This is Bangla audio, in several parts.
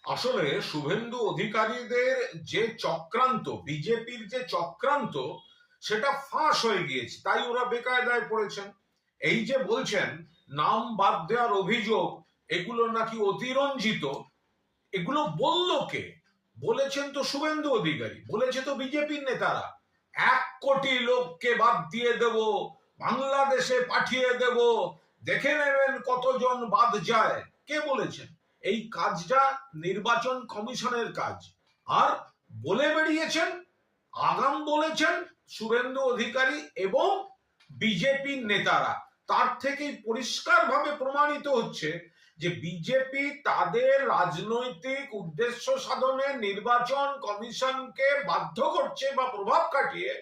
আসলে শুভেন্দু অধিকারীদের যে চক্রান্ত, বিজেপির যে চক্রান্ত, সেটা ফাঁস হয়ে গিয়েছে, তাই ওরা বেকায়দায় পড়েছেন। এই যে বলছেন নাম বাদ দেওয়ার অভিযোগ, এগুলো নাকি অতিরঞ্জিত, এগুলো বললো কে? বলেছেন তো শুভেন্দু অধিকারী, বলেছে তো বিজেপির নেতারা। 1 কোটি লোককে বাদ দিয়ে দেব, বাংলাদেশে পাঠিয়ে দেব, দেখে নেবেন কতজন বাদ যায়। কে বলেছেন? এই কাজটা নির্বাচন কমিশনের কাজ। আর বলে বেরিয়েছেন, আগাম বলেছেন শুভেন্দু অধিকারী এবং বিজেপির নেতারা। তার থেকেই পরিষ্কারভাবে প্রমাণিত হচ্ছে যে বিজেপি তাদের রাজনৈতিক উদ্দেশ্য সাধনে নির্বাচন কমিশনকে বাধ্য করছে বা প্রভাব খাটিয়ে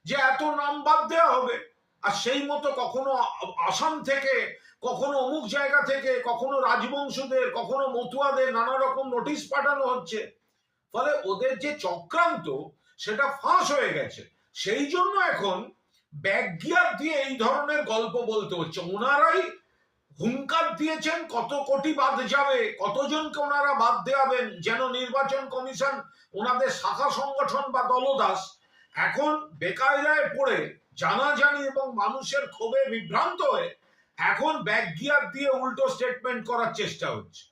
যে এত নাম বাদ দেওয়া হবে। আর সেই মতো কখনো আসাম থেকে, কখনো অমুক জায়গা থেকে, কখনো রাজবংশদের, কখনো মতুয়াদের নানা রকম নোটিশ পাঠানো হচ্ছে। ফলে ওদের যে চক্রান্ত, সেটা ফাঁস হয়ে গেছে। সেই জন্য এখন ব্যাকগিয়ার দিয়ে এই ধরনের গল্প বলতে হচ্ছে। ওনারাই হুঙ্কার দিয়েছেন কত কোটি বাদ যাবে, কতজনকে ওনারা বাদ দেওয়াবেন, যেন নির্বাচন কমিশন ওনাদের শাখা সংগঠন বা দলদাস। এখন বেকায়দায় পড়ে জানাজানি এবং মানুষের ক্ষোভে বিভ্রান্ত হয়ে এখন ব্যাকগিয়ার দিয়ে উল্টো স্টেটমেন্ট করার চেষ্টা হচ্ছে।